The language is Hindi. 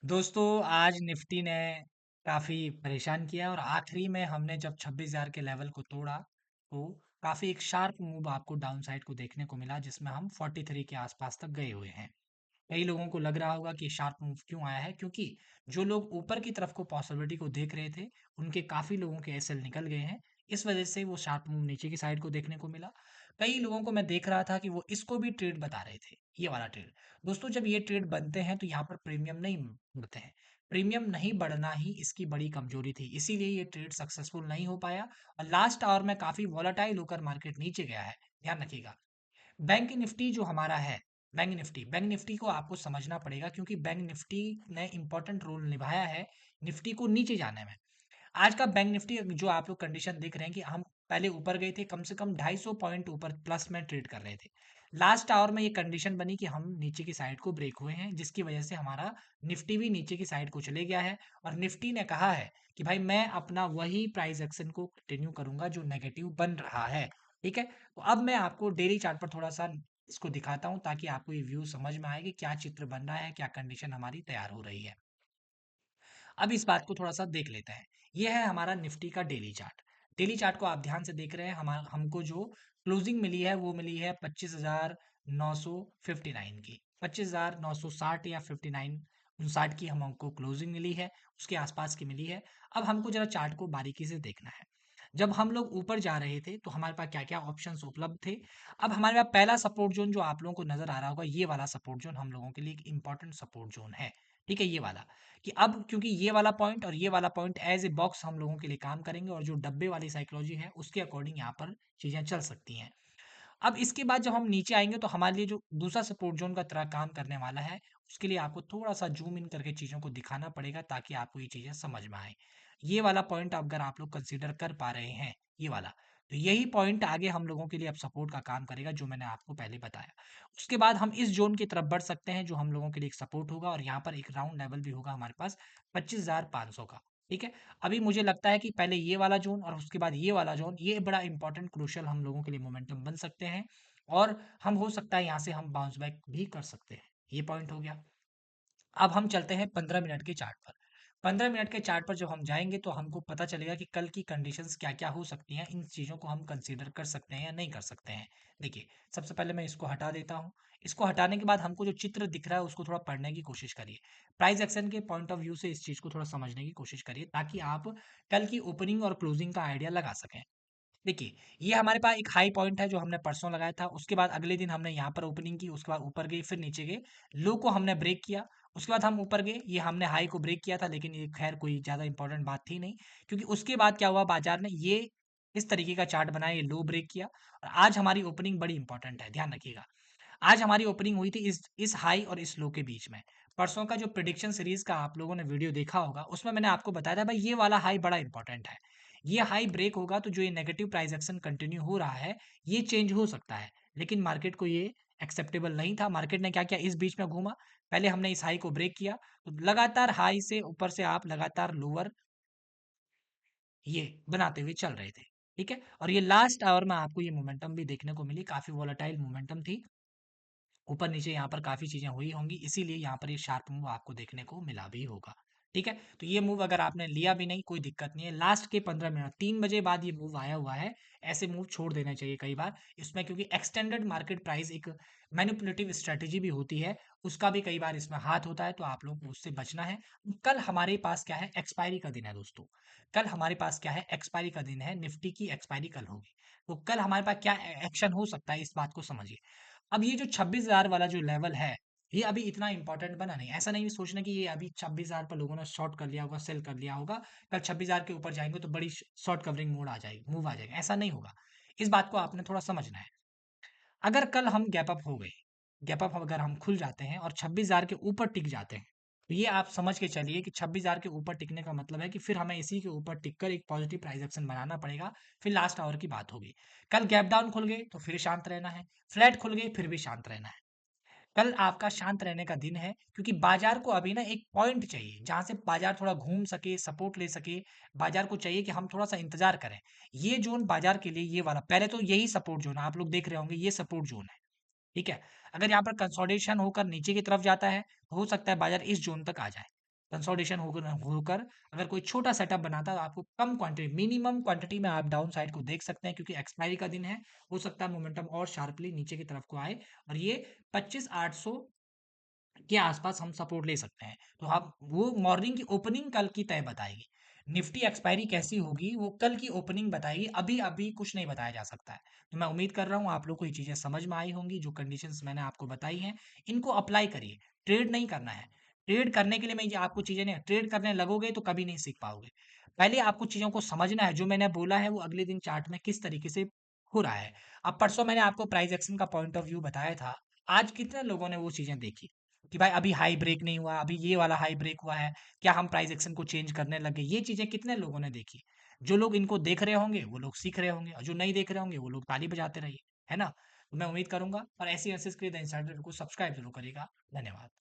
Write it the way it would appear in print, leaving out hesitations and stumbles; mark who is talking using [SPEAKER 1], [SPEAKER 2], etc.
[SPEAKER 1] दोस्तों आज निफ्टी ने काफ़ी परेशान किया और आखिरी में हमने जब 26,000 के लेवल को तोड़ा तो काफ़ी एक शार्प मूव आपको डाउन साइड को देखने को मिला जिसमें हम 43 के आसपास तक गए हुए हैं। कई लोगों को लग रहा होगा कि शार्प मूव क्यों आया है, क्योंकि जो लोग ऊपर की तरफ को पॉसिबिलिटी को देख रहे थे उनके काफ़ी लोगों के एसएल निकल गए हैं। इस वजह से वो शार्प मूव नीचे की साइड को देखने को मिला। कई लोगों को मैं देख रहा था कि वो इसको भी ट्रेड बता रहे थे, ये वाला ट्रेड। दोस्तों जब ये ट्रेड बनते हैं तो यहाँ पर प्रीमियम नहीं बढ़ते हैं। प्रीमियम नहीं बढ़ना ही इसकी बड़ी कमजोरी थी, इसीलिए ये ट्रेड सक्सेसफुल नहीं हो पाया और लास्ट आवर में काफ़ी वॉलेटाइल होकर मार्केट नीचे गया है। ध्यान रखिएगा। बैंक निफ्टी जो हमारा है, बैंक निफ्टी को आपको समझना पड़ेगा, क्योंकि बैंक निफ्टी ने इंपॉर्टेंट रोल निभाया है निफ्टी को नीचे जाने में। आज का बैंक निफ्टी जो आप लोग कंडीशन देख रहे हैं कि हम पहले ऊपर गए थे, कम से कम 250 पॉइंट ऊपर प्लस में ट्रेड कर रहे थे। लास्ट आवर में ये कंडीशन बनी कि हम नीचे की साइड को ब्रेक हुए हैं, जिसकी वजह से हमारा निफ्टी भी नीचे की साइड को चले गया है और निफ्टी ने कहा है कि भाई मैं अपना वही प्राइस एक्शन को कंटिन्यू करूंगा जो नेगेटिव बन रहा है। ठीक है, तो अब मैं आपको डेली चार्ट पर थोड़ा सा इसको दिखाता हूं ताकि आपको ये व्यू समझ में आए कि क्या चित्र बन रहा है, क्या कंडीशन हमारी तैयार हो रही है। अब इस बात को थोड़ा-सा देख लेते हैं। ये है हमारा निफ्टी का डेली चार्ट। डेली चार्ट को आप ध्यान से देख रहे हैं, हमको जो क्लोजिंग मिली है वो मिली है 25,959 की। 25,960 या 59 59 की हमको क्लोजिंग मिली है, उसके आसपास की मिली है। अब हमको ज़रा चार्ट को बारीकी से देखना है। जब हम लोग ऊपर जा रहे थे तो हमारे पास क्या-क्या ऑप्शंस उपलब्ध थे। अब हमारे पास पहला सपोर्ट ज़ोन जो आप लोगों को नज़र आ रहा होगा, ये वाला सपोर्ट ज़ोन हम लोगों के लिए एक इम्पोर्टेंट सपोर्ट ज़ोन है। ठीक है, ये वाला। कि अब क्योंकि ये वाला पॉइंट और ये वाला पॉइंट एज ए बॉक्स हम लोगों के लिए काम करेंगे और जो डब्बे वाली साइकोलॉजी है उसके अकॉर्डिंग यहाँ पर चीजें चल सकती हैं। अब इसके बाद जब हम नीचे आएंगे तो हमारे लिए जो दूसरा सपोर्ट जोन का तरह काम करने वाला है, उसके लिए आपको थोड़ा सा जूम इन करके चीजों को दिखाना पड़ेगा ताकि आपको ये चीजें समझ में आए। ये वाला पॉइंट अगर आप लोग कंसीडर कर पा रहे हैं, ये वाला, तो यही पॉइंट आगे हम लोगों के लिए अब सपोर्ट का काम करेगा जो मैंने आपको पहले बताया। उसके बाद हम इस जोन की तरफ बढ़ सकते हैं जो हम लोगों के लिए एक सपोर्ट होगा और यहाँ पर एक राउंड लेवल भी होगा हमारे पास 25,500 का। ठीक है, अभी मुझे लगता है कि पहले ये वाला जोन और उसके बाद ये वाला जोन, ये बड़ा इंपॉर्टेंट क्रूशियल हम लोगों के लिए मोमेंटम बन सकते हैं और हम हो सकता है यहाँ से हम बाउंस बैक भी कर सकते हैं। ये पॉइंट हो गया। अब हम चलते हैं 15 मिनट के चार्ट पर। 15 मिनट के चार्ट पर जब हम जाएंगे तो हमको पता चलेगा कि कल की कंडीशंस क्या-क्या हो सकती हैं। इन चीज़ों को हम कंसीडर कर सकते हैं या नहीं कर सकते हैं। देखिए, सबसे पहले मैं इसको हटा देता हूँ। इसको हटाने के बाद हमको जो चित्र दिख रहा है उसको थोड़ा पढ़ने की कोशिश करिए। प्राइस एक्शन के पॉइंट ऑफ व्यू से इस चीज़ को थोड़ा समझने की कोशिश करिए ताकि आप कल की ओपनिंग और क्लोजिंग का आइडिया लगा सकें। देखिए, ये हमारे पास एक हाई पॉइंट है जो हमने परसों लगाया था। उसके बाद अगले दिन हमने यहाँ पर ओपनिंग की, उसके बाद ऊपर गए, फिर नीचे गए। लो को हमने ब्रेक किया, उसके बाद हम ऊपर गए। ये हमने हाई को ब्रेक किया था, लेकिन ये खैर कोई ज़्यादा इंपॉर्टेंट बात थी नहीं, क्योंकि उसके बाद क्या हुआ, बाजार ने ये इस तरीके का चार्ट बनाया, ये लो ब्रेक किया और आज हमारी ओपनिंग बड़ी इंपॉर्टेंट है, ध्यान रखिएगा। आज हमारी ओपनिंग हुई थी इस हाई और इस लो के बीच में। परसों का जो प्रिडिक्शन सीरीज़ का आप लोगों ने वीडियो देखा होगा, उसमें मैंने आपको बताया था भाई ये वाला हाई बड़ा इंपॉर्टेंट है। ये हाई ब्रेक होगा तो जो ये नेगेटिव प्राइस एक्शन कंटिन्यू हो रहा है, ये चेंज हो सकता है। लेकिन मार्केट को ये एक्सेप्टेबल नहीं था। मार्केट ने क्या किया, इस बीच में घूमा। पहले हमने इस हाई को ब्रेक किया, तो लगातार हाई से ऊपर से आप लगातार लोअर ये बनाते हुए चल रहे थे। ठीक है? और ये लास्ट आवर में आपको ये मोमेंटम भी देखने को मिली, काफ़ी वोलेटाइल मोमेंटम थी। ऊपर-नीचे यहाँ पर काफ़ी चीज़ें हुई होंगी, इसीलिए यहाँ पर ये शार्प मूव आपको देखने को मिला भी होगा। ठीक है? तो ये मूव अगर आपने लिया भी नहीं, कोई दिक्कत नहीं है। लास्ट के 15 मिनट 3 बजे बाद ये मूव आया हुआ है। ऐसे मूव छोड़ देना चाहिए कई बार। इसमें क्योंकि एक्सटेंडेड मार्केट प्राइस एक मैनिपुलेटिव स्ट्रैटेजी भी होती है, उसका भी कई बार इसमें हाथ होता है, तो आप लोग को उससे बचना है। कल हमारे पास क्या है, एक्सपायरी का दिन है दोस्तों। कल हमारे पास क्या है, एक्सपायरी का दिन है, निफ्टी की एक्सपायरी कल होगी। तो कल हमारे पास क्या एक्शन हो सकता है, इस बात को समझिए। अब ये जो 26,000 वाला जो लेवल है, ये अभी इतना इंपॉर्टेंट बना नहीं। ऐसा नहीं सोचना कि ये अभी 26,000 पर लोगों ने शॉर्ट कर लिया होगा, सेल कर लिया होगा, कल 26,000 के ऊपर जाएँगे तो बड़ी शॉर्ट कवरिंग मोड आ जाएगी, मूव आ जाएगा, ऐसा नहीं होगा। इस बात को आपने थोड़ा समझना है। अगर कल हम गैप अप हो गए, गैप अप अगर हम खुल जाते हैं और 26,000 के ऊपर टिक जाते हैं, तो ये आप समझ के चलिए कि 26,000 के ऊपर टिकने का मतलब है कि फिर हमें इसी के ऊपर टिक कर एक पॉजिटिव प्राइस एक्शन बनाना पड़ेगा, फिर लास्ट आवर की बात होगी। कल गैप डाउन खुल गए तो फिर शांत रहना है, फ्लैट खुल गए फिर भी शांत रहना है। कल आपका शांत रहने का दिन है, क्योंकि बाजार को अभी ना एक पॉइंट चाहिए जहां से बाजार थोड़ा घूम सके, सपोर्ट ले सके। बाजार को चाहिए कि हम थोड़ा सा इंतजार करें। ये जोन बाजार के लिए, ये वाला पहले तो यही सपोर्ट जोन है, आप लोग देख रहे होंगे, ये सपोर्ट जोन है। ठीक है, अगर यहाँ पर कंसोलिडेशन होकर नीचे की तरफ जाता है तो हो सकता है बाजार इस जोन तक आ जाए। कंसोलिडेशन होकर होकर अगर कोई छोटा सेटअप बनाता है तो आपको कम क्वांटिटी, मिनिमम क्वांटिटी में आप डाउन साइड को देख सकते हैं, क्योंकि एक्सपायरी का दिन है, हो सकता है मोमेंटम और शार्पली नीचे की तरफ को आए और ये 25,800 के आसपास हम सपोर्ट ले सकते हैं। तो आप वो मॉर्निंग की ओपनिंग कल की तय बताएगी। निफ्टी एक्सपायरी कैसी होगी वो कल की ओपनिंग बताएगी, अभी-अभी कुछ नहीं बताया जा सकता है। तो मैं उम्मीद कर रहा हूँ आप लोग को ये चीज़ें समझ में आई होंगी, जो कंडीशंस मैंने आपको बताई हैं, इनको अप्लाई करिए। ट्रेड नहीं करना है। ट्रेड करने के लिए मैं ये आपको चीज़ें नहीं, ट्रेड करने लगोगे तो कभी नहीं सीख पाओगे। पहले आपको चीज़ों को समझना है, जो मैंने बोला है वो अगले दिन चार्ट में किस तरीके से हो रहा है। अब परसों मैंने आपको प्राइस एक्शन का पॉइंट ऑफ व्यू बताया था, आज कितने लोगों ने वो चीज़ें देखी? कि भाई अभी हाई ब्रेक नहीं हुआ, अभी ये वाला हाई ब्रेक हुआ है, क्या हम प्राइस एक्शन को चेंज करने लगे? ये चीज़ें कितने लोगों ने देखी? जो लोग इनको देख रहे होंगे, वो लोग सीख रहे होंगे और जो नहीं देख रहे होंगे, वो लोग ताली बजाते रहिए, है ना? तो मैं उम्मीद करूँगा और ऐसी एनालिसिस के लिए द इनसाइडर को सब्सक्राइब ज़रूर करिएगा। धन्यवाद।